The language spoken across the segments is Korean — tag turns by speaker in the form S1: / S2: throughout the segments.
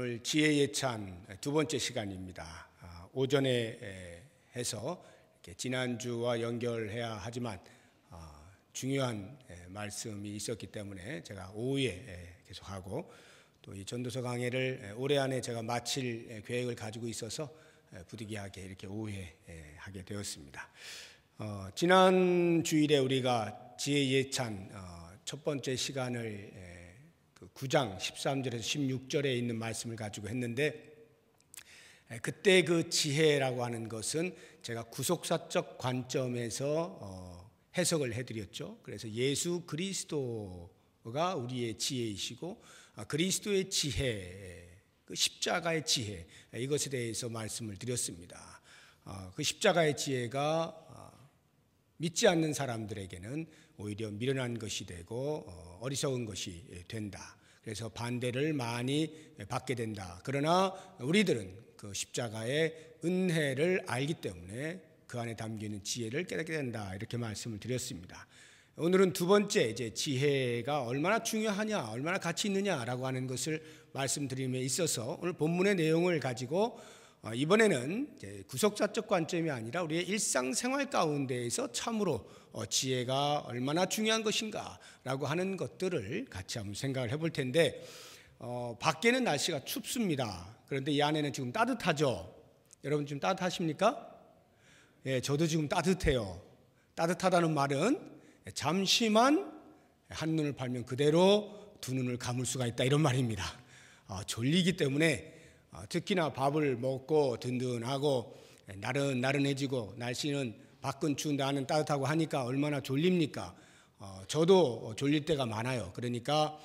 S1: 오늘 지혜 예찬 두 번째 시간입니다. 오전에 해서 이렇게 지난주와 연결해야 하지만 중요한 말씀이 있었기 때문에 제가 오후에 계속하고 또 이 전도서 강해를 올해 안에 제가 마칠 계획을 가지고 있어서 부득이하게 이렇게 오후에 하게 되었습니다. 지난 주일에 우리가 지혜 예찬 첫 번째 시간을 9장 13절에서 16절에 있는 말씀을 가지고 했는데, 그때 그 지혜라고 하는 것은 제가 구속사적 관점에서 해석을 해드렸죠. 그래서 예수 그리스도가 우리의 지혜이시고 그리스도의 지혜, 그 십자가의 지혜, 이것에 대해서 말씀을 드렸습니다. 그 십자가의 지혜가 믿지 않는 사람들에게는 오히려 미련한 것이 되고 어리석은 것이 된다. 그래서 반대를 많이 받게 된다. 그러나 우리들은 그 십자가의 은혜를 알기 때문에 그 안에 담기는 지혜를 깨닫게 된다. 이렇게 말씀을 드렸습니다. 오늘은 두 번째, 이제 지혜가 얼마나 중요하냐, 얼마나 가치 있느냐라고 하는 것을 말씀드림에 있어서 오늘 본문의 내용을 가지고 이번에는 이제 구속사적 관점이 아니라 우리의 일상생활 가운데에서 참으로 지혜가 얼마나 중요한 것인가라고 하는 것들을 같이 한번 생각을 해볼 텐데, 밖에는 날씨가 춥습니다. 그런데 이 안에는 지금 따뜻하죠. 여러분 지금 따뜻하십니까? 예, 저도 지금 따뜻해요. 따뜻하다는 말은 잠시만 한눈을 팔면 그대로 두 눈을 감을 수가 있다, 이런 말입니다. 졸리기 때문에 특히나 밥을 먹고 든든하고 나른해지고 날씨는 밖은 추운데 안은 따뜻하고 하니까 얼마나 졸립니까? 저도 졸릴 때가 많아요. 그러니까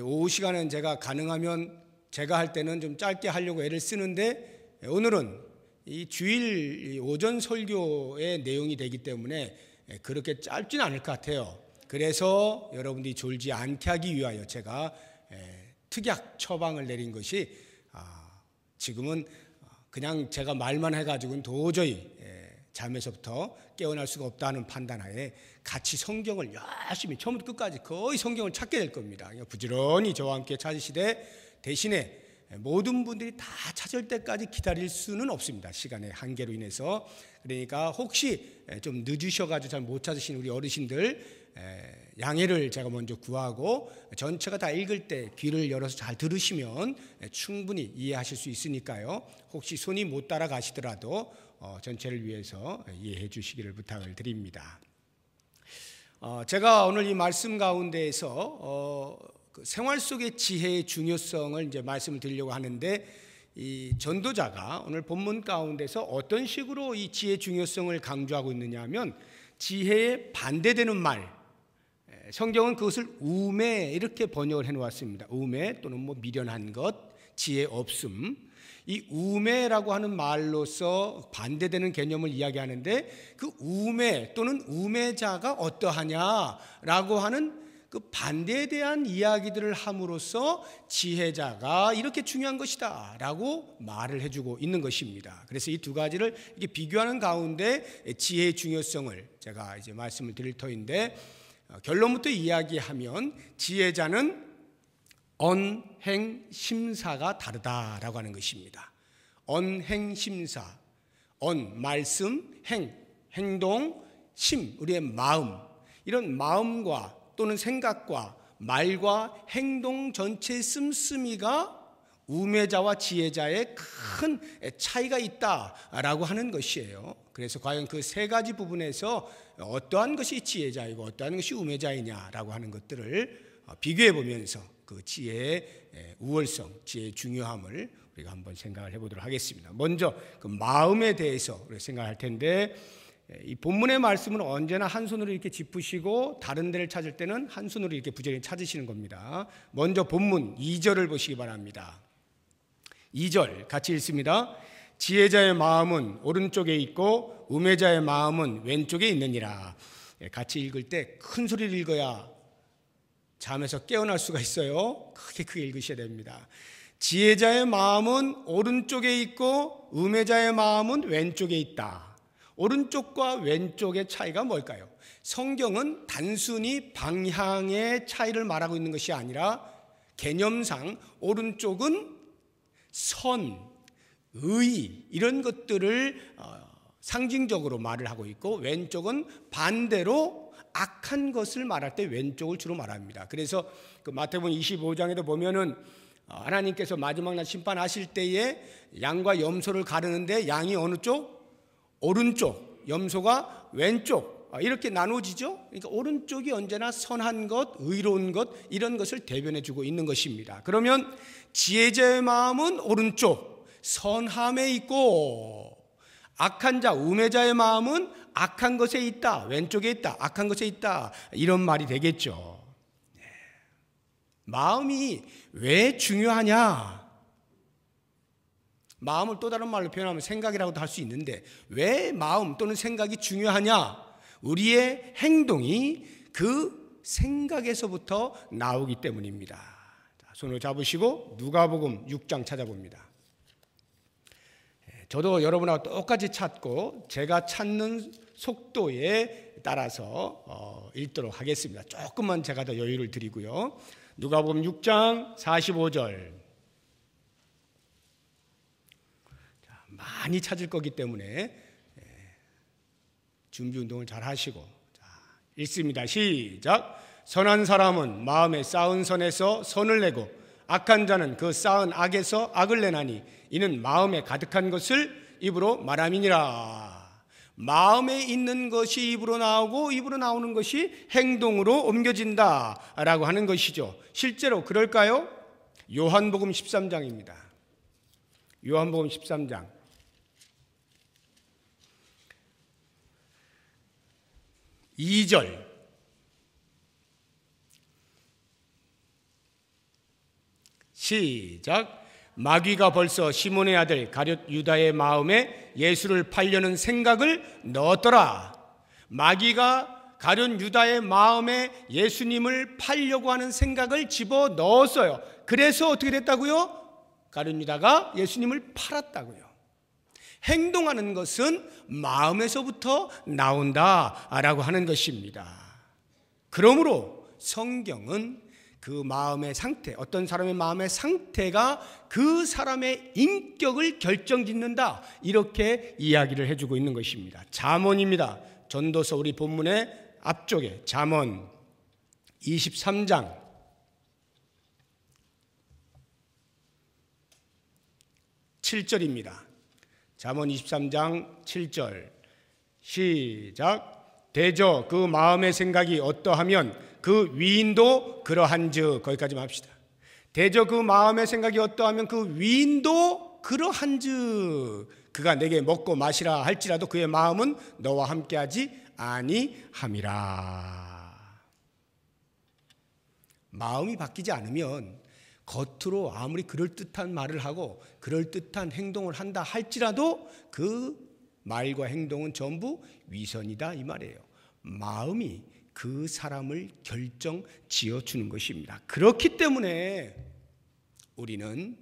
S1: 오후 시간은 제가 가능하면 제가 할 때는 좀 짧게 하려고 애를 쓰는데, 오늘은 이 주일 오전 설교의 내용이 되기 때문에 그렇게 짧지는 않을 것 같아요. 그래서 여러분들이 졸지 않게 하기 위하여 제가 특약 처방을 내린 것이, 지금은 그냥 제가 말만 해가지고는 도저히 잠에서부터 깨어날 수가 없다는 판단하에 같이 성경을 열심히 처음부터 끝까지 거의 성경을 찾게 될 겁니다. 부지런히 저와 함께 찾으시되, 대신에 모든 분들이 다 찾을 때까지 기다릴 수는 없습니다. 시간의 한계로 인해서. 그러니까 혹시 좀 늦으셔가지고 잘 못 찾으신 우리 어르신들 양해를 제가 먼저 구하고, 전체가 다 읽을 때 귀를 열어서 잘 들으시면 충분히 이해하실 수 있으니까요. 혹시 손이 못 따라가시더라도 전체를 위해서 이해해 주시기를 부탁을 드립니다. 제가 오늘 이 말씀 가운데에서 그 생활 속의 지혜의 중요성을 이제 말씀을 드리려고 하는데, 이 전도자가 오늘 본문 가운데서 어떤 식으로 이 지혜의 중요성을 강조하고 있느냐 하면, 지혜에 반대되는 말, 성경은 그것을 우매 이렇게 번역을 해놓았습니다. 우매 또는 미련한 것, 지혜 없음. 이 우매라고 하는 말로서 반대되는 개념을 이야기하는데, 그 우매 또는 우매자가 어떠하냐라고 하는 그 반대에 대한 이야기들을 함으로써 지혜자가 이렇게 중요한 것이다 라고 말을 해주고 있는 것입니다. 그래서 이 두 가지를 이렇게 비교하는 가운데 지혜의 중요성을 제가 이제 말씀을 드릴 터인데, 결론부터 이야기하면 지혜자는 언행심사가 다르다라고 하는 것입니다. 언행심사, 말씀, 행동, 심, 우리의 마음, 이런 마음과 또는 생각과 말과 행동 전체의 씀씀이가 우매자와 지혜자의 큰 차이가 있다라고 하는 것이에요. 그래서 과연 그 세 가지 부분에서 어떠한 것이 지혜자이고 어떠한 것이 우매자이냐라고 하는 것들을 비교해 보면서 그 지혜의 우월성, 지혜의 중요함을 우리가 한번 생각을 해보도록 하겠습니다. 먼저 그 마음에 대해서 우리가 생각할 텐데, 이 본문의 말씀은 언제나 한 손으로 이렇게 짚으시고 다른 데를 찾을 때는 한 손으로 이렇게 부지런히 찾으시는 겁니다. 먼저 본문 2절을 보시기 바랍니다. 2절 같이 읽습니다. 지혜자의 마음은 오른쪽에 있고 우매자의 마음은 왼쪽에 있느니라. 같이 읽을 때 큰 소리를 읽어야 잠에서 깨어날 수가 있어요. 크게 읽으셔야 됩니다. 지혜자의 마음은 오른쪽에 있고 우매자의 마음은 왼쪽에 있다. 오른쪽과 왼쪽의 차이가 뭘까요? 성경은 단순히 방향의 차이를 말하고 있는 것이 아니라 개념상 오른쪽은 선, 의 이런 것들을 상징적으로 말을 하고 있고, 왼쪽은 반대로 악한 것을 말할 때 왼쪽을 주로 말합니다. 그래서 그 마태복음 25장에도 보면은 하나님께서 마지막 날 심판하실 때에 양과 염소를 가르는데 양이 어느 쪽? 오른쪽, 염소가 왼쪽, 이렇게 나누어지죠. 그러니까 오른쪽이 언제나 선한 것, 의로운 것, 이런 것을 대변해 주고 있는 것입니다. 그러면 지혜자의 마음은 오른쪽 선함에 있고, 악한 자, 우매자의 마음은 악한 것에 있다, 왼쪽에 있다, 악한 것에 있다, 이런 말이 되겠죠. 마음이 왜 중요하냐? 마음을 또 다른 말로 표현하면 생각이라고도 할 수 있는데, 왜 마음 또는 생각이 중요하냐? 우리의 행동이 그 생각에서부터 나오기 때문입니다. 손을 잡으시고 누가복음 6장 찾아봅니다. 저도 여러분하고 똑같이 찾고 제가 찾는 속도에 따라서 읽도록 하겠습니다. 조금만 제가 더 여유를 드리고요. 누가복음 6장 45절. 많이 찾을 거기 때문에 준비 운동을 잘 하시고, 읽습니다. 시작. 선한 사람은 마음에 쌓은 선에서 선을 내고, 악한 자는 그 쌓은 악에서 악을 내나니 이는 마음에 가득한 것을 입으로 말함이니라. 마음에 있는 것이 입으로 나오고, 입으로 나오는 것이 행동으로 옮겨진다라고 하는 것이죠. 실제로 그럴까요? 요한복음 13장입니다. 요한복음 13장 2절. 시작. 마귀가 벌써 시몬의 아들 가룟 유다의 마음에 예수를 팔려는 생각을 넣었더라. 마귀가 가룟 유다의 마음에 예수님을 팔려고 하는 생각을 집어 넣었어요. 그래서 어떻게 됐다고요? 가룟 유다가 예수님을 팔았다고요. 행동하는 것은 마음에서부터 나온다라고 하는 것입니다. 그러므로 성경은 그 마음의 상태, 어떤 사람의 마음의 상태가 그 사람의 인격을 결정짓는다, 이렇게 이야기를 해주고 있는 것입니다. 잠언입니다. 전도서 우리 본문의 앞쪽에 잠언 23장 7절입니다. 잠언 23장 7절. 시작. 대저 그 마음의 생각이 어떠하면 그 위인도 그러한즉. 거기까지만 합시다. 대저 그 마음의 생각이 어떠하면 그 위인도 그러한즉. 그가 내게 먹고 마시라 할지라도 그의 마음은 너와 함께하지 아니함이라. 마음이 바뀌지 않으면 겉으로 아무리 그럴듯한 말을 하고 그럴듯한 행동을 한다 할지라도 그 말과 행동은 전부 위선이다, 이 말이에요. 마음이 그 사람을 결정 지어주는 것입니다. 그렇기 때문에 우리는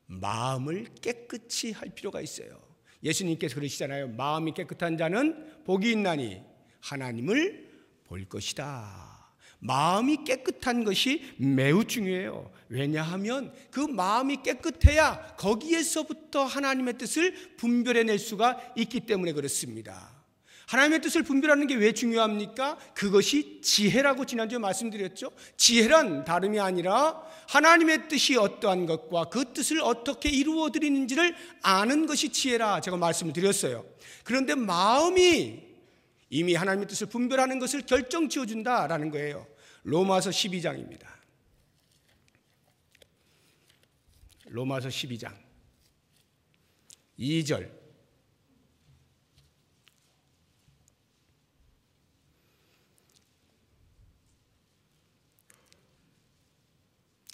S1: 마음을 깨끗이 할 필요가 있어요. 예수님께서 그러시잖아요. 마음이 깨끗한 자는 복이 있나니 하나님을 볼 것이다. 마음이 깨끗한 것이 매우 중요해요. 왜냐하면 그 마음이 깨끗해야 거기에서부터 하나님의 뜻을 분별해낼 수가 있기 때문에 그렇습니다. 하나님의 뜻을 분별하는 게 왜 중요합니까? 그것이 지혜라고 지난주에 말씀드렸죠. 지혜란 다름이 아니라 하나님의 뜻이 어떠한 것과 그 뜻을 어떻게 이루어 드리는지를 아는 것이 지혜라, 제가 말씀을 드렸어요. 그런데 마음이 이미 하나님의 뜻을 분별하는 것을 결정 지어준다라는 거예요. 로마서 12장입니다. 로마서 12장 2절.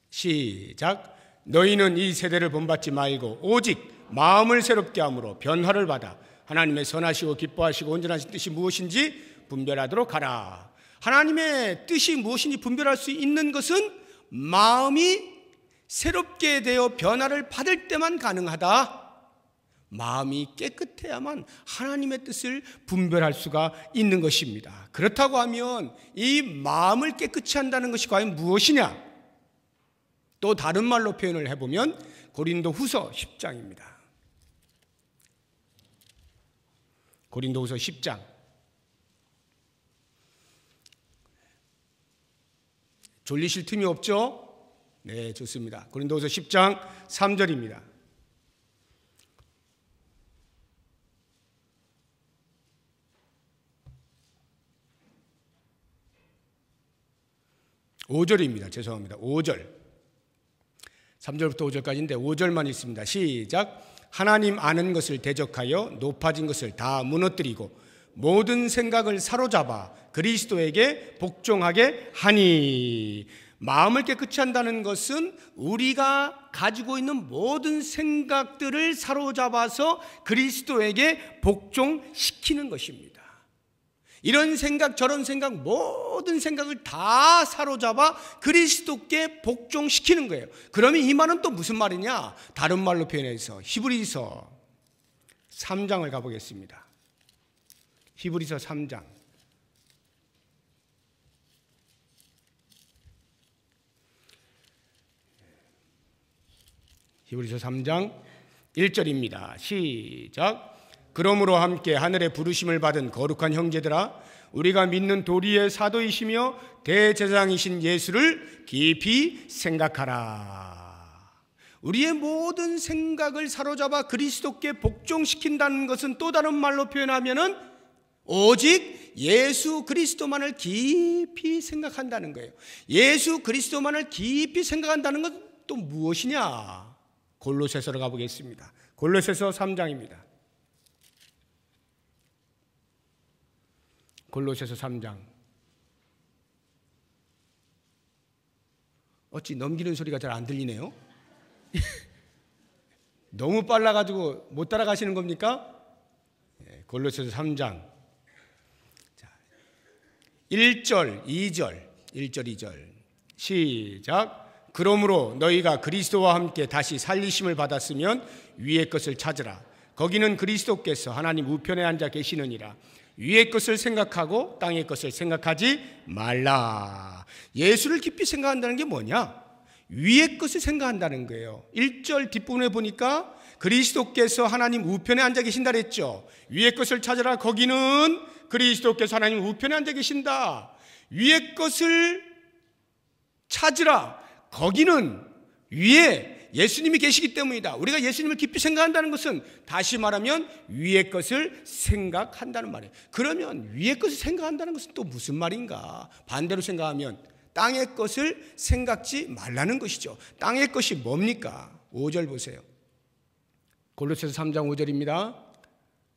S1: 시작. 너희는 이 세대를 본받지 말고 오직 마음을 새롭게 함으로 변화를 받아 하나님의 선하시고 기뻐하시고 온전하신 뜻이 무엇인지 분별하도록 하라. 하나님의 뜻이 무엇인지 분별할 수 있는 것은 마음이 새롭게 되어 변화를 받을 때만 가능하다. 마음이 깨끗해야만 하나님의 뜻을 분별할 수가 있는 것입니다. 그렇다고 하면 이 마음을 깨끗이 한다는 것이 과연 무엇이냐? 또 다른 말로 표현을 해보면 고린도후서 10장입니다. 고린도후서 10장. 졸리실 틈이 없죠? 네, 좋습니다. 고린도후서 10장 3절입니다. (5절입니다) 죄송합니다. 5절. 3절부터 5절까지인데 5절만 있습니다. 시작. 하나님 아는 것을 대적하여 높아진 것을 다 무너뜨리고 모든 생각을 사로잡아 그리스도에게 복종하게 하니. 마음을 깨끗이 한다는 것은 우리가 가지고 있는 모든 생각들을 사로잡아서 그리스도에게 복종시키는 것입니다. 이런 생각 저런 생각 모든 생각을 다 사로잡아 그리스도께 복종시키는 거예요. 그러면 이 말은 또 무슨 말이냐? 다른 말로 표현해서 히브리서 3장을 가보겠습니다. 히브리서 3장. 히브리서 3장 1절입니다. 시작. 그러므로 함께 하늘의 부르심을 받은 거룩한 형제들아, 우리가 믿는 도리의 사도이시며 대제사장이신 예수를 깊이 생각하라. 우리의 모든 생각을 사로잡아 그리스도께 복종시킨다는 것은 또 다른 말로 표현하면은 오직 예수 그리스도만을 깊이 생각한다는 거예요. 예수 그리스도만을 깊이 생각한다는 건 또 무엇이냐? 골로새서로 가보겠습니다. 골로새서 3장입니다. 골로새서 3장. 어찌 넘기는 소리가 잘 안 들리네요. 너무 빨라가지고 못 따라가시는 겁니까? 골로새서 3장 1절 2절 1절 2절 시작. 그러므로 너희가 그리스도와 함께 다시 살리심을 받았으면 위의 것을 찾으라. 거기는 그리스도께서 하나님 우편에 앉아 계시느니라. 위의 것을 생각하고 땅의 것을 생각하지 말라. 예수를 깊이 생각한다는 게 뭐냐? 위의 것을 생각한다는 거예요. 1절 뒷부분에 보니까 그리스도께서 하나님 우편에 앉아 계신다 그랬죠. 위의 것을 찾으라. 거기는 그리스도께서 하나님 우편에 앉아 계신다. 위의 것을 찾으라. 거기는 위에 예수님이 계시기 때문이다. 우리가 예수님을 깊이 생각한다는 것은 다시 말하면 위의 것을 생각한다는 말이에요. 그러면 위의 것을 생각한다는 것은 또 무슨 말인가? 반대로 생각하면 땅의 것을 생각지 말라는 것이죠. 땅의 것이 뭡니까? 5절 보세요. 골로새서 3장 5절입니다.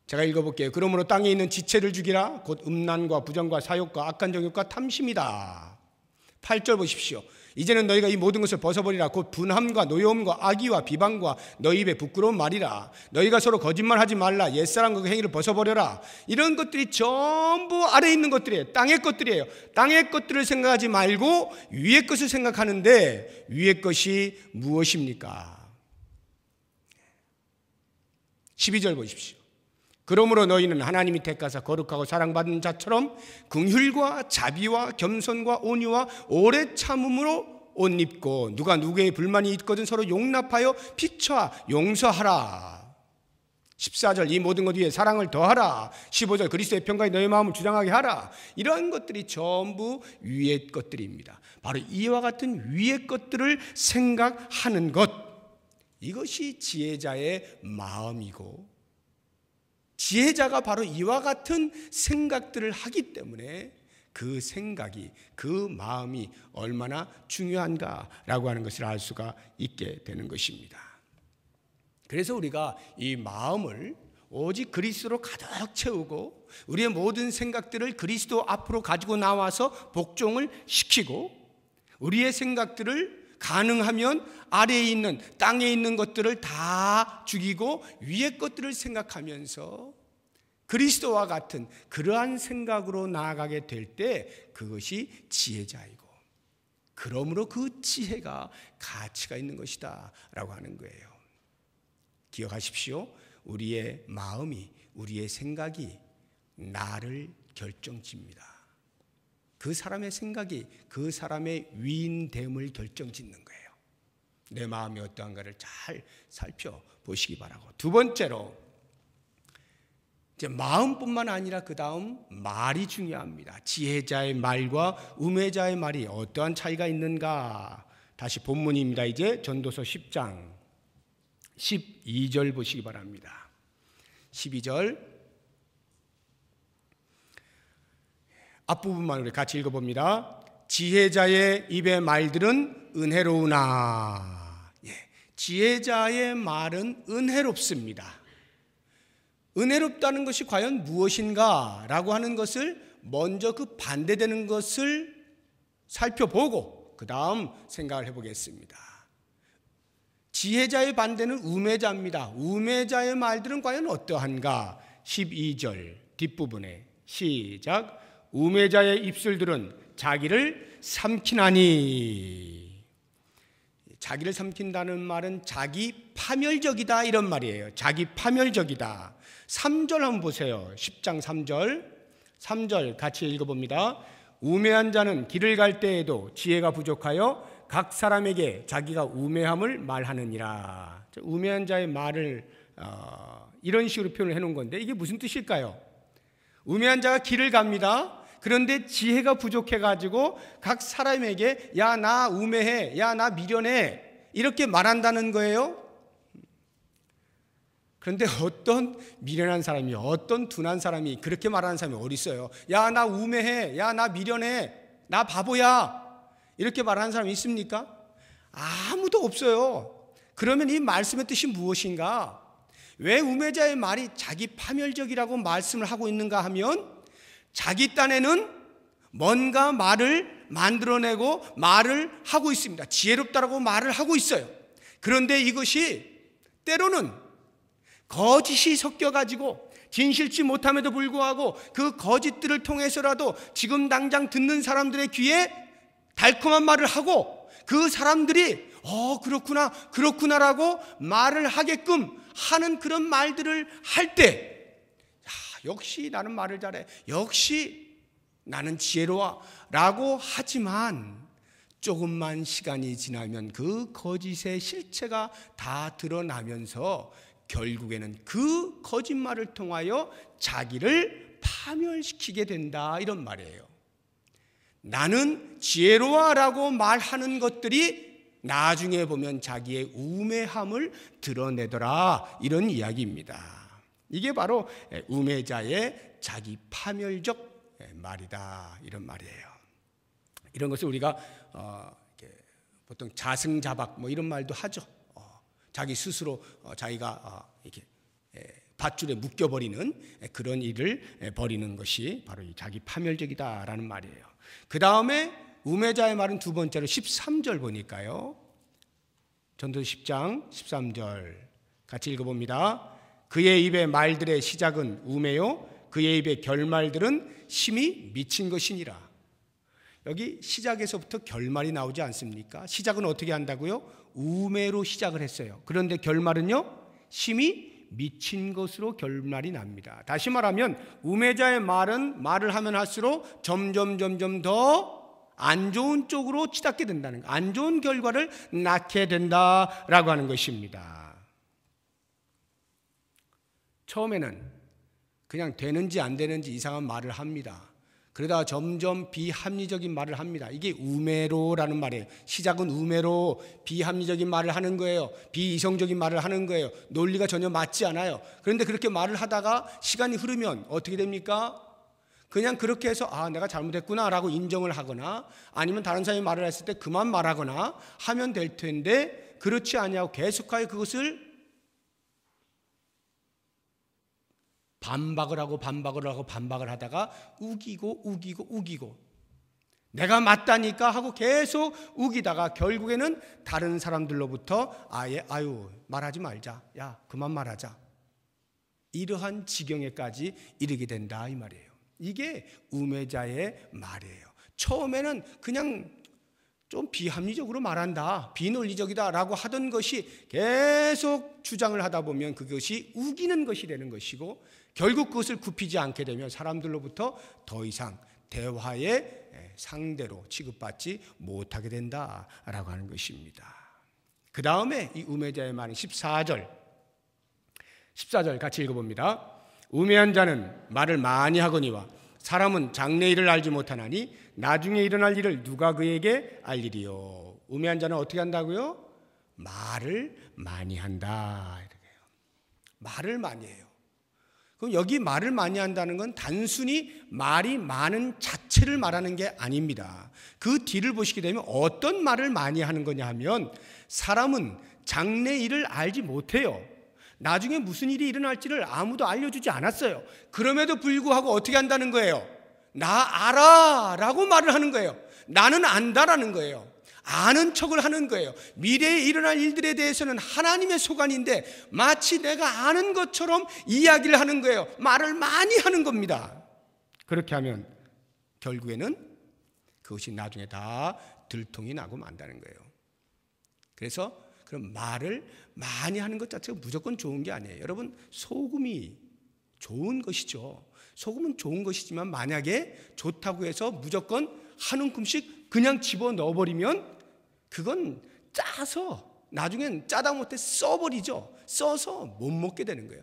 S1: 제가 읽어볼게요. 그러므로 땅에 있는 지체를 죽이라. 곧 음란과 부정과 사욕과 악한 정욕과 탐심이다. 8절 보십시오. 이제는 너희가 이 모든 것을 벗어버리라. 곧 분함과 노여움과 악의와 비방과 너희 입에 부끄러운 말이라. 너희가 서로 거짓말하지 말라. 옛사람과 그 행위를 벗어버려라. 이런 것들이 전부 아래에 있는 것들이에요. 땅의 것들이에요. 땅의 것들을 생각하지 말고 위의 것을 생각하는데 위의 것이 무엇입니까? 12절 보십시오. 그러므로 너희는 하나님이 택하사 거룩하고 사랑받은 자처럼 긍휼과 자비와 겸손과 온유와 오래 참음으로 옷 입고 누가 누구의 불만이 있거든 서로 용납하여 피차 용서하라. 14절 이 모든 것 위에 사랑을 더하라. 15절 그리스도의 평강이 너희 마음을 주장하게 하라. 이러한 것들이 전부 위의 것들입니다. 바로 이와 같은 위의 것들을 생각하는 것, 이것이 지혜자의 마음이고 지혜자가 바로 이와 같은 생각들을 하기 때문에 그 생각이, 그 마음이 얼마나 중요한가라고 하는 것을 알 수가 있게 되는 것입니다. 그래서 우리가 이 마음을 오직 그리스도로 가득 채우고 우리의 모든 생각들을 그리스도 앞으로 가지고 나와서 복종을 시키고 우리의 생각들을 가능하면 아래에 있는 땅에 있는 것들을 다 죽이고 위의 것들을 생각하면서 그리스도와 같은 그러한 생각으로 나아가게 될 때 그것이 지혜자이고 그러므로 그 지혜가 가치가 있는 것이다 라고 하는 거예요. 기억하십시오. 우리의 마음이, 우리의 생각이 나를 결정짓니다. 그 사람의 생각이 그 사람의 위인됨을 결정짓는 거예요. 내 마음이 어떠한가를 잘 살펴보시기 바라고, 두 번째로 이제 마음뿐만 아니라 그 다음 말이 중요합니다. 지혜자의 말과 우매자의 말이 어떠한 차이가 있는가. 다시 본문입니다. 이제 전도서 10장 12절 보시기 바랍니다. 12절 앞부분만 우리 같이 읽어봅니다. 지혜자의 입의 말들은 은혜로우나. 지혜자의 말은 은혜롭습니다. 은혜롭다는 것이 과연 무엇인가 라고 하는 것을 먼저 그 반대되는 것을 살펴보고 그 다음 생각을 해보겠습니다. 지혜자의 반대는 우매자입니다. 우매자의 말들은 과연 어떠한가. 12절 뒷부분에 시작. 우매자의 입술들은 자기를 삼키나니. 자기를 삼킨다는 말은 자기 파멸적이다 이런 말이에요. 자기 파멸적이다. 3절 한번 보세요. 10장 3절 같이 읽어봅니다. 우매한 자는 길을 갈 때에도 지혜가 부족하여 각 사람에게 자기가 우매함을 말하느니라. 우매한 자의 말을 이런 식으로 표현을 해놓은 건데 이게 무슨 뜻일까요? 우매한 자가 길을 갑니다. 그런데 지혜가 부족해가지고 각 사람에게 야 나 우매해, 야 나 미련해 이렇게 말한다는 거예요. 그런데 어떤 미련한 사람이, 어떤 둔한 사람이 그렇게 말하는 사람이 어디 있어요? 야 나 우매해, 야 나 미련해, 나 바보야 이렇게 말하는 사람이 있습니까? 아무도 없어요. 그러면 이 말씀의 뜻이 무엇인가? 왜 우매자의 말이 자기 파멸적이라고 말씀을 하고 있는가 하면 자기 딴에는 뭔가 말을 만들어내고 말을 하고 있습니다. 지혜롭다라고 말을 하고 있어요. 그런데 이것이 때로는 거짓이 섞여가지고 진실치 못함에도 불구하고 그 거짓들을 통해서라도 지금 당장 듣는 사람들의 귀에 달콤한 말을 하고 그 사람들이 그렇구나라고 말을 하게끔 하는 그런 말들을 할 때 역시 나는 말을 잘해, 역시 나는 지혜로워 라고 하지만 조금만 시간이 지나면 그 거짓의 실체가 다 드러나면서 결국에는 그 거짓말을 통하여 자기를 파멸시키게 된다 이런 말이에요. 나는 지혜로워라고 말하는 것들이 나중에 보면 자기의 우매함을 드러내더라 이런 이야기입니다. 이게 바로 우매자의 자기 파멸적 말이다 이런 말이에요. 이런 것을 우리가 보통 자승자박 뭐 이런 말도 하죠. 자기 스스로 자기가 이렇게 밧줄에 묶여버리는 그런 일을 벌이는 것이 바로 이 자기 파멸적이다라는 말이에요. 그 다음에 우매자의 말은 두 번째로 13절 보니까요. 전도서 10장 13절 같이 읽어봅니다. 그의 입의 말들의 시작은 우매요 그의 입의 결말들은 심히 미친 것이니라. 여기 시작에서부터 결말이 나오지 않습니까? 시작은 어떻게 한다고요? 우매로 시작을 했어요. 그런데 결말은요? 심히 미친 것으로 결말이 납니다. 다시 말하면 우매자의 말을 하면 할수록 점점 더 안 좋은 쪽으로 치닫게 된다는 거, 안 좋은 결과를 낳게 된다라고 하는 것입니다. 처음에는 그냥 되는지 안 되는지 이상한 말을 합니다. 그러다가 점점 비합리적인 말을 합니다. 이게 우매로라는 말이에요. 시작은 우매로 비합리적인 말을 하는 거예요. 비이성적인 말을 하는 거예요. 논리가 전혀 맞지 않아요. 그런데 그렇게 말을 하다가 시간이 흐르면 어떻게 됩니까? 그냥 그렇게 해서 내가 잘못했구나 라고 인정을 하거나 아니면 다른 사람이 말을 했을 때 그만 말하거나 하면 될 텐데 그렇지 않냐고 계속하여 그것을 반박을 하다가 우기고 내가 맞다니까 하고 계속 우기다가 결국에는 다른 사람들로부터 말하지 말자, 야 그만 말하자, 이러한 지경에까지 이르게 된다 이 말이에요. 이게 우매자의 말이에요. 처음에는 그냥 좀 비합리적으로 말한다, 비논리적이다 라고 하던 것이 계속 주장을 하다 보면 그것이 우기는 것이 되는 것이고 결국 그것을 굽히지 않게 되면 사람들로부터 더 이상 대화의 상대로 취급받지 못하게 된다라고 하는 것입니다. 그 다음에 이 우매자의 말은 14절 같이 읽어봅니다. 우매한 자는 말을 많이 하거니와 사람은 장래일을 알지 못하나니 나중에 일어날 일을 누가 그에게 알리리요. 우매한 자는 어떻게 한다고요? 말을 많이 한다. 이렇게요. 말을 많이 해요. 그럼 여기 말을 많이 한다는 건 단순히 말이 많은 자체를 말하는 게 아닙니다. 그 뒤를 보시게 되면 어떤 말을 많이 하는 거냐 하면 사람은 장래 일을 알지 못해요. 나중에 무슨 일이 일어날지를 아무도 알려주지 않았어요. 그럼에도 불구하고 어떻게 한다는 거예요? 나 알아 라고 말을 하는 거예요. 나는 안다라는 거예요. 아는 척을 하는 거예요. 미래에 일어날 일들에 대해서는 하나님의 소관인데 마치 내가 아는 것처럼 이야기를 하는 거예요. 말을 많이 하는 겁니다. 그렇게 하면 결국에는 그것이 나중에 다 들통이 나고 만다는 거예요. 그래서 그럼 말을 많이 하는 것 자체가 무조건 좋은 게 아니에요. 여러분, 소금이 좋은 것이죠. 소금은 좋은 것이지만 만약에 좋다고 해서 무조건 한 움큼씩 그냥 집어넣어버리면 그건 짜서 나중엔 짜다 못해 써버리죠. 써서 못 먹게 되는 거예요.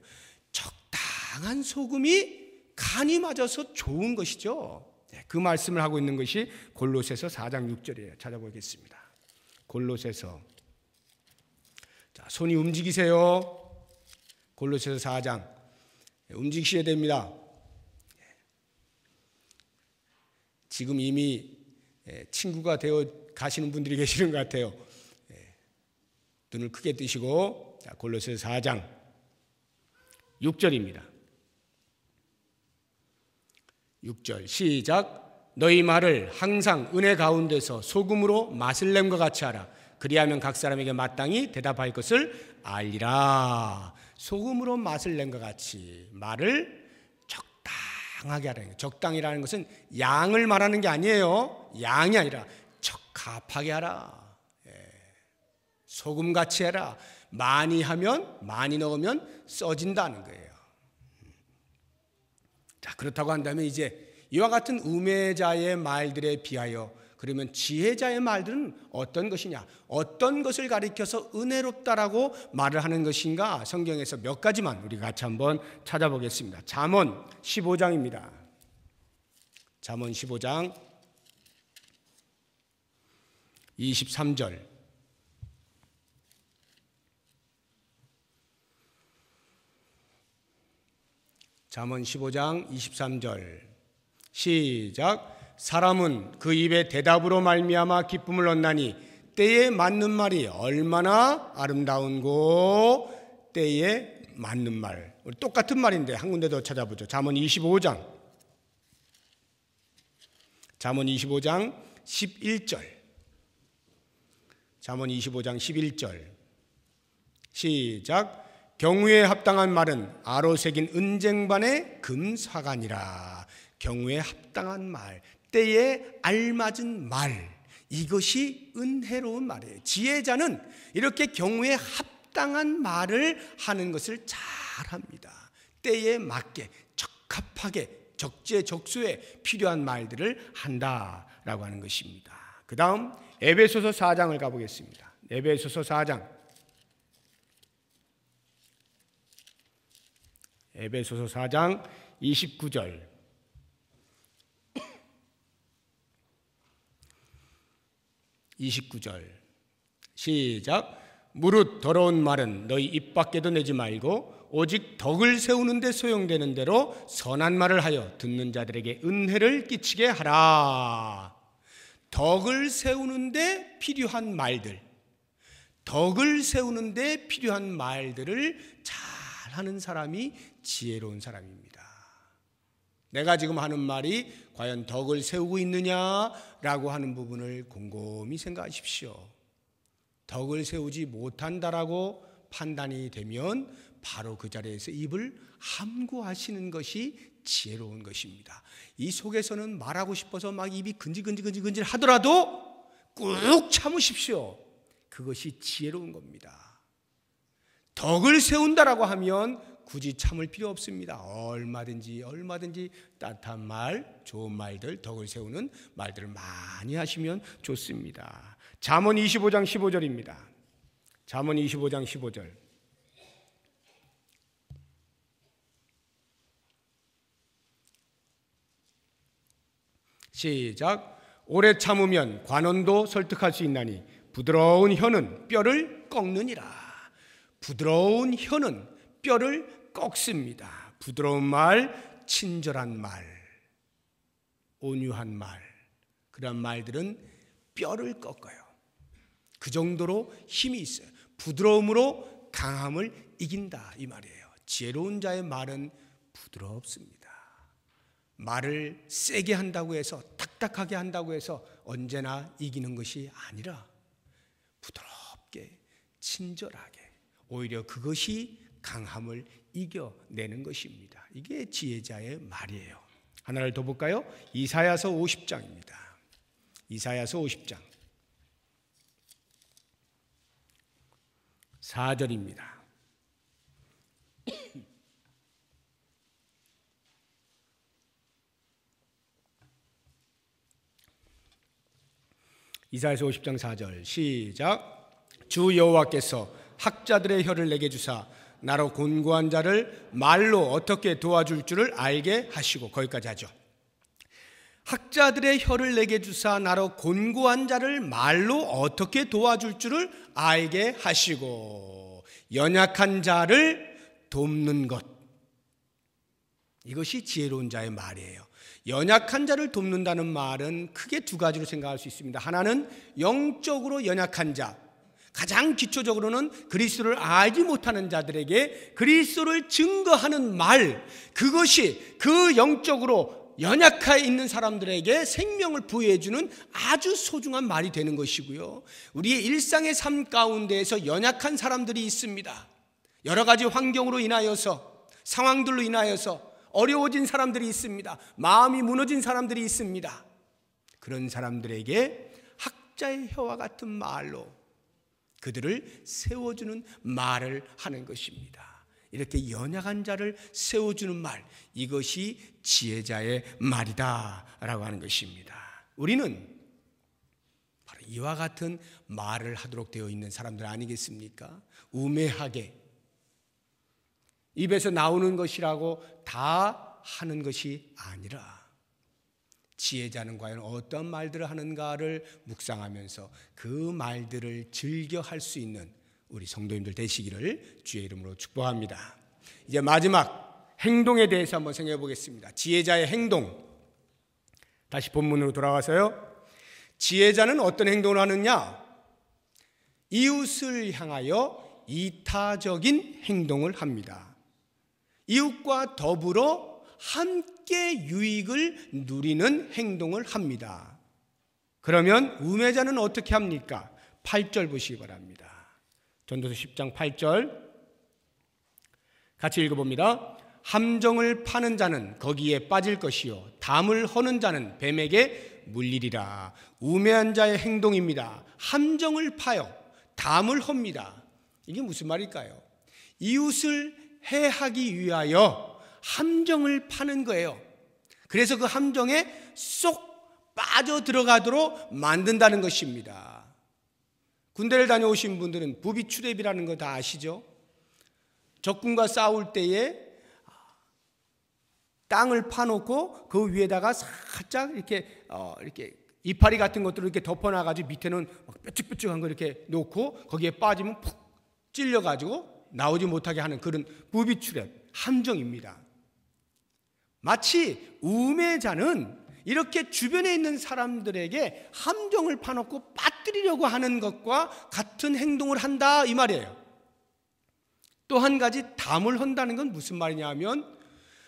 S1: 적당한 소금이 간이 맞아서 좋은 것이죠. 그 말씀을 하고 있는 것이 골로새서 4장 6절이에요. 찾아보겠습니다. 골로새서, 자, 손이 움직이세요. 골로새서 4장 움직이셔야 됩니다. 지금 이미 친구가 되어 가시는 분들이 계시는 것 같아요. 눈을 크게 뜨시고, 자, 골로새서 4장 6절입니다. 6절 시작. 너희 말을 항상 은혜 가운데서 소금으로 맛을 냄과 같이 하라. 그리하면 각 사람에게 마땅히 대답할 것을 알리라. 소금으로 맛을 낸과 같이 말을 적당하게 하라는 거예요. 적당이라는 것은 양을 말하는 게 아니에요. 양이 아니라 적합하게 하라. 소금같이 해라. 많이 하면, 많이 넣으면 써진다는 거예요. 자, 그렇다고 한다면 이제 이와 같은 우매자의 말들에 비하여 그러면 지혜자의 말들은 어떤 것이냐? 어떤 것을 가리켜서 은혜롭다라고 말을 하는 것인가? 성경에서 몇 가지만 우리 같이 한번 찾아보겠습니다. 잠언 15장입니다. 잠언 15장 23절. 잠언 15장 23절 시작. 사람은 그 입의 대답으로 말미암아 기쁨을 얻나니 때에 맞는 말이 얼마나 아름다운고. 때에 맞는 말, 똑같은 말인데 한 군데 더 찾아보죠. 잠언 25장 11절. 잠언 25장 11절 시작. 경우에 합당한 말은 아로 새긴 은쟁반의 금사관이라. 경우에 합당한 말, 때에 알맞은 말, 이것이 은혜로운 말이에요. 지혜자는 이렇게 경우에 합당한 말을 하는 것을 잘합니다. 때에 맞게 적합하게 적재적소에 필요한 말들을 한다라고 하는 것입니다. 그 다음 에베소서 4장을 가보겠습니다. 에베소서 4장. 에베소서 4장 29절. 시작. 무릇 더러운 말은 너희 입 밖에도 내지 말고 오직 덕을 세우는 데 소용되는 대로 선한 말을 하여 듣는 자들에게 은혜를 끼치게 하라. 덕을 세우는 데 필요한 말들, 덕을 세우는 데 필요한 말들을 잘하는 사람이 지혜로운 사람입니다. 내가 지금 하는 말이 과연 덕을 세우고 있느냐라고 하는 부분을 곰곰이 생각하십시오. 덕을 세우지 못한다라고 판단이 되면 바로 그 자리에서 입을 함구하시는 것이 지혜로운 것입니다. 이 속에서는 말하고 싶어서 막 입이 근질근질 하더라도 꾹 참으십시오. 그것이 지혜로운 겁니다. 덕을 세운다라고 하면 굳이 참을 필요 없습니다. 얼마든지 따뜻한 말, 좋은 말들, 덕을 세우는 말들을 많이 하시면 좋습니다. 잠언 25장 15절입니다. 잠언 25장 15절. 시작. 오래 참으면 관원도 설득할 수 있나니 부드러운 혀는 뼈를 꺾느니라. 부드러운 혀는 뼈를 꺾습니다. 부드러운 말, 친절한 말, 온유한 말, 그런 말들은 뼈를 꺾어요. 그 정도로 힘이 있어요. 부드러움으로 강함을 이긴다 이 말이에요. 지혜로운 자의 말은 부드럽습니다. 말을 세게 한다고 해서, 딱딱하게 한다고 해서 언제나 이기는 것이 아니라 부드럽게, 친절하게, 오히려 그것이 강함을 이겨내는 것입니다. 이게 지혜자의 말이에요. 하나를 더 볼까요? 이사야서 50장입니다. 이사야서 50장 4절입니다. 이사야서 50장 4절 시작. 주 여호와께서 학자들의 혀를 내게 주사 나로 곤고한 자를 말로 어떻게 도와줄 줄을 알게 하시고, 거기까지 하죠. 학자들의 혀를 내게 주사 나로 곤고한 자를 말로 어떻게 도와줄 줄을 알게 하시고 연약한 자를 돕는 것. 이것이 지혜로운 자의 말이에요. 연약한 자를 돕는다는 말은 크게 두 가지로 생각할 수 있습니다. 하나는 영적으로 연약한 자, 가장 기초적으로는 그리스도를 알지 못하는 자들에게 그리스도를 증거하는 말, 그것이 그 영적으로 연약해 있는 사람들에게 생명을 부여해주는 아주 소중한 말이 되는 것이고요. 우리의 일상의 삶 가운데에서 연약한 사람들이 있습니다. 여러 가지 환경으로 인하여서, 상황들로 인하여서 어려워진 사람들이 있습니다. 마음이 무너진 사람들이 있습니다. 그런 사람들에게 학자의 혀와 같은 말로 그들을 세워주는 말을 하는 것입니다. 이렇게 연약한 자를 세워주는 말, 이것이 지혜자의 말이다 라고 하는 것입니다. 우리는 바로 이와 같은 말을 하도록 되어 있는 사람들 아니겠습니까? 우매하게 입에서 나오는 것이라고 다 하는 것이 아니라 지혜자는 과연 어떤 말들을 하는가를 묵상하면서 그 말들을 즐겨 할 수 있는 우리 성도님들 되시기를 주의 이름으로 축복합니다. 이제 마지막 행동에 대해서 한번 생각해 보겠습니다. 지혜자의 행동. 다시 본문으로 돌아가서요. 지혜자는 어떤 행동을 하느냐? 이웃을 향하여 이타적인 행동을 합니다. 이웃과 더불어 함께 유익을 누리는 행동을 합니다. 그러면 우매자는 어떻게 합니까? 8절 보시기 바랍니다. 전도서 10장 8절 같이 읽어봅니다. 함정을 파는 자는 거기에 빠질 것이요 담을 허는 자는 뱀에게 물리리라. 우매한 자의 행동입니다. 함정을 파요, 담을 헙니다. 이게 무슨 말일까요? 이웃을 해하기 위하여 함정을 파는 거예요. 그래서 그 함정에 쏙 빠져 들어가도록 만든다는 것입니다. 군대를 다녀오신 분들은 부비추랩이라는 거 다 아시죠? 적군과 싸울 때에 땅을 파놓고 그 위에다가 살짝 이렇게 이파리 같은 것들을 이렇게 덮어놔가지고 밑에는 뾰족뾰족한 거 이렇게 놓고 거기에 빠지면 푹 찔려가지고 나오지 못하게 하는 그런 부비추랩, 함정입니다. 마치 우매자는 이렇게 주변에 있는 사람들에게 함정을 파놓고 빠뜨리려고 하는 것과 같은 행동을 한다 이 말이에요. 또 한 가지 담을 헌다는 건 무슨 말이냐 하면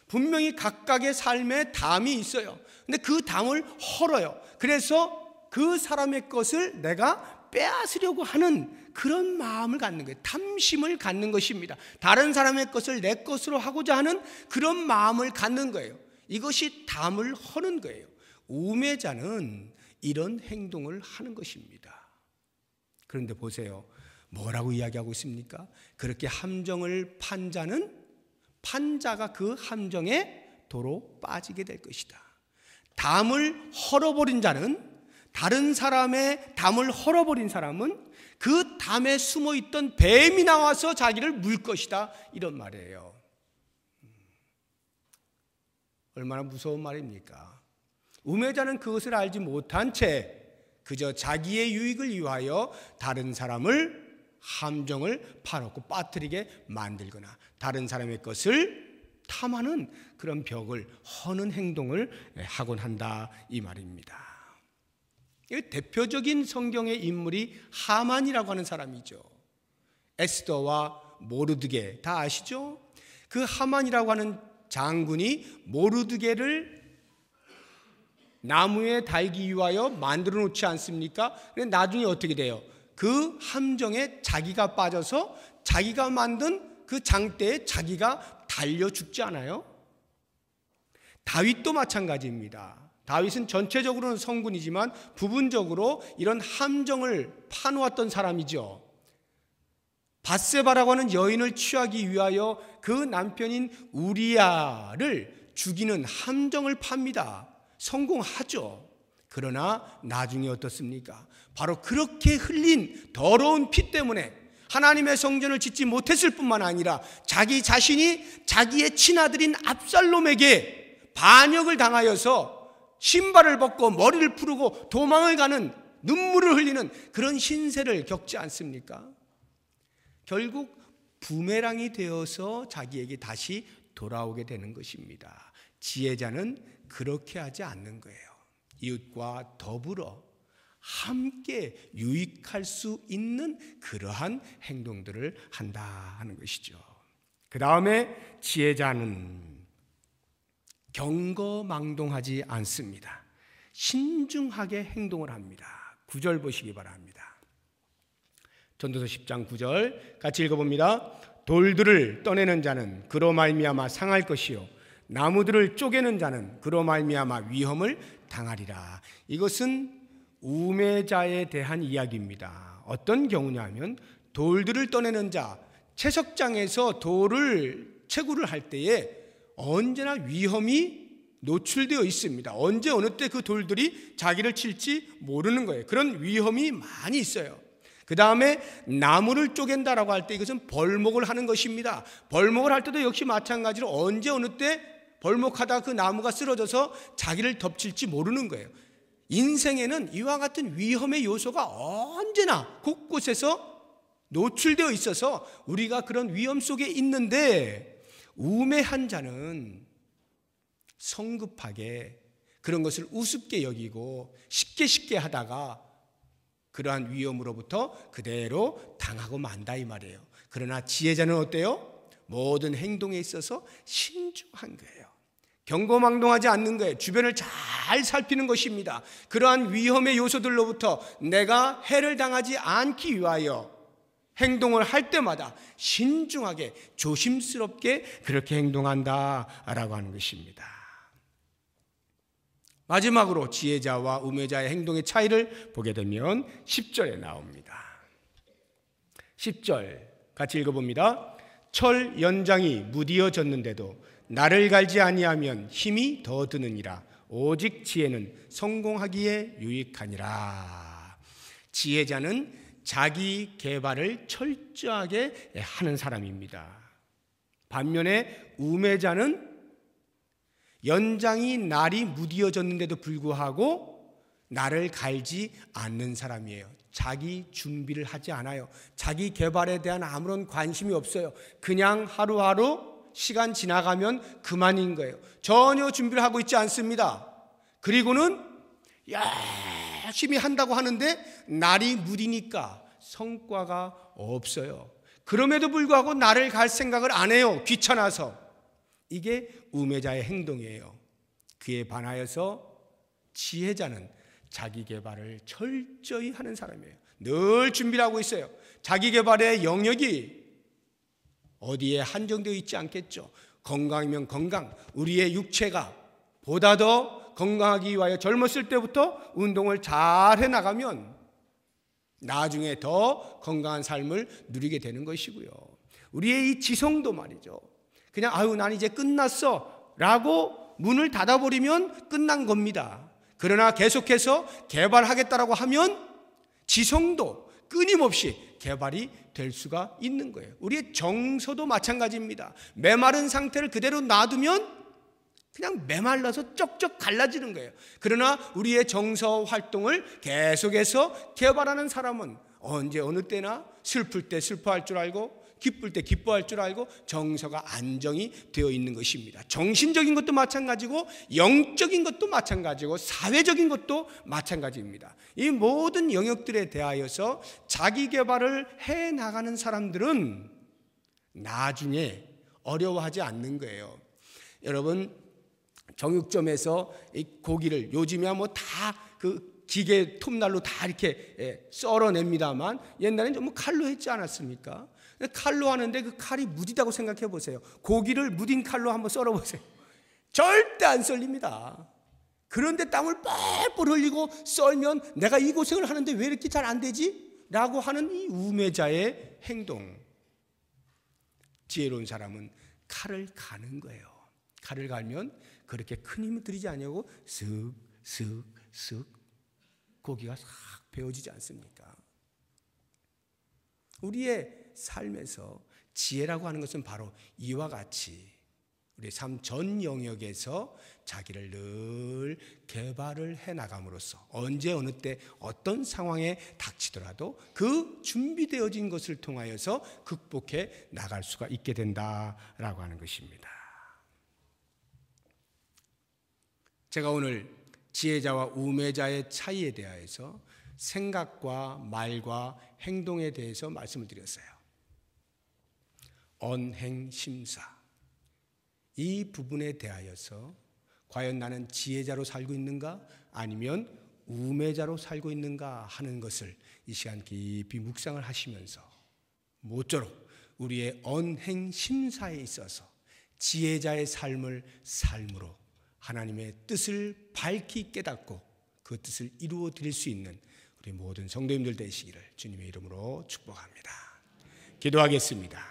S1: 분명히 각각의 삶에 담이 있어요. 근데 그 담을 헐어요. 그래서 그 사람의 것을 내가 빼앗으려고 하는 그런 마음을 갖는 거예요. 탐심을 갖는 것입니다. 다른 사람의 것을 내 것으로 하고자 하는 그런 마음을 갖는 거예요. 이것이 담을 허는 거예요. 우매자는 이런 행동을 하는 것입니다. 그런데 보세요. 뭐라고 이야기하고 있습니까? 그렇게 함정을 판 자는 판자가 그 함정에 도로 빠지게 될 것이다. 담을 헐어버린 자는 다른 사람의 담을 헐어버린 사람은 그 담에 숨어있던 뱀이 나와서 자기를 물 것이다, 이런 말이에요. 얼마나 무서운 말입니까? 우매자는 그것을 알지 못한 채 그저 자기의 유익을 위하여 다른 사람을 함정을 파놓고 빠뜨리게 만들거나 다른 사람의 것을 탐하는 그런 벽을 허는 행동을 하곤 한다, 이 말입니다. 대표적인 성경의 인물이 하만이라고 하는 사람이죠. 에스더와 모르드게 다 아시죠? 그 하만이라고 하는 장군이 모르드게를 나무에 달기 위하여 만들어 놓지 않습니까? 그런데 나중에 어떻게 돼요? 그 함정에 자기가 빠져서 자기가 만든 그 장대에 자기가 달려 죽지 않아요? 다윗도 마찬가지입니다. 다윗은 전체적으로는 성군이지만 부분적으로 이런 함정을 파놓았던 사람이죠. 밧세바라고 하는 여인을 취하기 위하여 그 남편인 우리야를 죽이는 함정을 팝니다. 성공하죠. 그러나 나중에 어떻습니까? 바로 그렇게 흘린 더러운 피 때문에 하나님의 성전을 짓지 못했을 뿐만 아니라 자기 자신이 자기의 친아들인 압살롬에게 반역을 당하여서 신발을 벗고 머리를 푸르고 도망을 가는, 눈물을 흘리는 그런 신세를 겪지 않습니까? 결국 부메랑이 되어서 자기에게 다시 돌아오게 되는 것입니다. 지혜자는 그렇게 하지 않는 거예요. 이웃과 더불어 함께 유익할 수 있는 그러한 행동들을 한다 하는 것이죠. 그 다음에 지혜자는 경거망동하지 않습니다. 신중하게 행동을 합니다. 9절 보시기 바랍니다. 전도서 10장 9절 같이 읽어봅니다. 돌들을 떠내는 자는 그로 말미암아 상할 것이요 나무들을 쪼개는 자는 그로 말미암아 위험을 당하리라. 이것은 우매자에 대한 이야기입니다. 어떤 경우냐면 돌들을 떠내는 자, 채석장에서 채굴을 할 때에 언제나 위험이 노출되어 있습니다. 언제 어느 때 그 돌들이 자기를 칠지 모르는 거예요. 그런 위험이 많이 있어요. 그 다음에 나무를 쪼갠다라고 할 때 이것은 벌목을 하는 것입니다. 벌목을 할 때도 역시 마찬가지로 언제 어느 때 벌목하다 그 나무가 쓰러져서 자기를 덮칠지 모르는 거예요. 인생에는 이와 같은 위험의 요소가 언제나 곳곳에서 노출되어 있어서 우리가 그런 위험 속에 있는데, 우매한 자는 성급하게 그런 것을 우습게 여기고 쉽게 하다가 그러한 위험으로부터 그대로 당하고 만다, 이 말이에요. 그러나 지혜자는 어때요? 모든 행동에 있어서 신중한 거예요. 경거망동하지 않는 거예요. 주변을 잘 살피는 것입니다. 그러한 위험의 요소들로부터 내가 해를 당하지 않기 위하여 행동을 할 때마다 신중하게 조심스럽게 그렇게 행동한다라고 하는 것입니다. 마지막으로 지혜자와 우매자의 행동의 차이를 보게 되면 10절에 나옵니다. 10절 같이 읽어봅니다. 철 연장이 무디어졌는데도 나를 갈지 아니하면 힘이 더 드느니라. 오직 지혜는 성공하기에 유익하니라. 지혜자는 자기 개발을 철저하게 하는 사람입니다. 반면에 우매자는 연장이 날이 무디어졌는데도 불구하고 나를 갈지 않는 사람이에요. 자기 준비를 하지 않아요. 자기 개발에 대한 아무런 관심이 없어요. 그냥 하루하루 시간 지나가면 그만인 거예요. 전혀 준비를 하고 있지 않습니다. 그리고는 열심히 한다고 하는데 날이 무디니까 성과가 없어요. 그럼에도 불구하고 나를 갈 생각을 안 해요. 귀찮아서. 이게 우매자의 행동이에요. 그에 반하여서 지혜자는 자기 개발을 철저히 하는 사람이에요. 늘 준비를 하고 있어요. 자기 개발의 영역이 어디에 한정되어 있지 않겠죠. 건강이면 건강, 우리의 육체가 보다 더 건강하기 위하여 젊었을 때부터 운동을 잘 해나가면 나중에 더 건강한 삶을 누리게 되는 것이고요. 우리의 이 지성도 말이죠. 그냥 난 이제 끝났어 라고 문을 닫아버리면 끝난 겁니다. 그러나 계속해서 개발하겠다라고 하면 지성도 끊임없이 개발이 될 수가 있는 거예요. 우리의 정서도 마찬가지입니다. 메마른 상태를 그대로 놔두면 그냥 메말라서 쩍쩍 갈라지는 거예요. 그러나 우리의 정서 활동을 계속해서 개발하는 사람은 언제 어느 때나 슬플 때 슬퍼할 줄 알고 기쁠 때 기뻐할 줄 알고 정서가 안정이 되어 있는 것입니다. 정신적인 것도 마찬가지고 영적인 것도 마찬가지고 사회적인 것도 마찬가지입니다. 이 모든 영역들에 대하여서 자기 개발을 해 나가는 사람들은 나중에 어려워하지 않는 거예요. 여러분, 정육점에서 이 고기를 요즘이야 뭐 다 그 기계 톱날로 다 이렇게 썰어냅니다만 옛날에는 전부 칼로 했지 않았습니까? 칼로 하는데 그 칼이 무디다고 생각해 보세요. 고기를 무딘 칼로 한번 썰어 보세요. 절대 안 썰립니다. 그런데 땀을 뻘뻘 흘리고 썰면 내가 이 고생을 하는데 왜 이렇게 잘 안 되지? 라고 하는 이 우매자의 행동. 지혜로운 사람은 칼을 가는 거예요. 칼을 갈면 그렇게 큰 힘을 들이지 않냐고 슥슥슥 고기가 싹 베어지지 않습니까? 우리의 삶에서 지혜라고 하는 것은 바로 이와 같이 우리 삶 전 영역에서 자기를 늘 개발을 해나감으로써 언제 어느 때 어떤 상황에 닥치더라도 그 준비되어진 것을 통하여서 극복해 나갈 수가 있게 된다라고 하는 것입니다. 제가 오늘 지혜자와 우매자의 차이에 대하여서 생각과 말과 행동에 대해서 말씀을 드렸어요. 언행심사, 이 부분에 대하여서 과연 나는 지혜자로 살고 있는가 아니면 우매자로 살고 있는가 하는 것을 이 시간 깊이 묵상을 하시면서 모쪼록 우리의 언행심사에 있어서 지혜자의 삶을 삶으로 하나님의 뜻을 밝히 깨닫고 그 뜻을 이루어 드릴 수 있는 우리 모든 성도님들 되시기를 주님의 이름으로 축복합니다. 기도하겠습니다.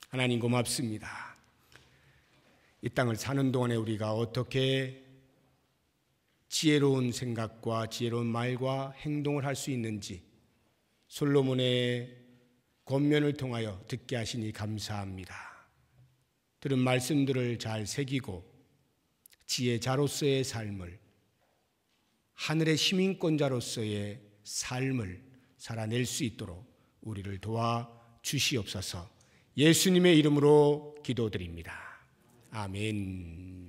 S1: 하나님 고맙습니다. 이 땅을 사는 동안에 우리가 어떻게 지혜로운 생각과 지혜로운 말과 행동을 할 수 있는지 솔로몬의 권면을 통하여 듣게 하시니 감사합니다. 들은 말씀들을 잘 새기고 지혜자로서의 삶을, 하늘의 시민권자로서의 삶을 살아낼 수 있도록 우리를 도와 주시옵소서. 예수님의 이름으로 기도드립니다. 아멘.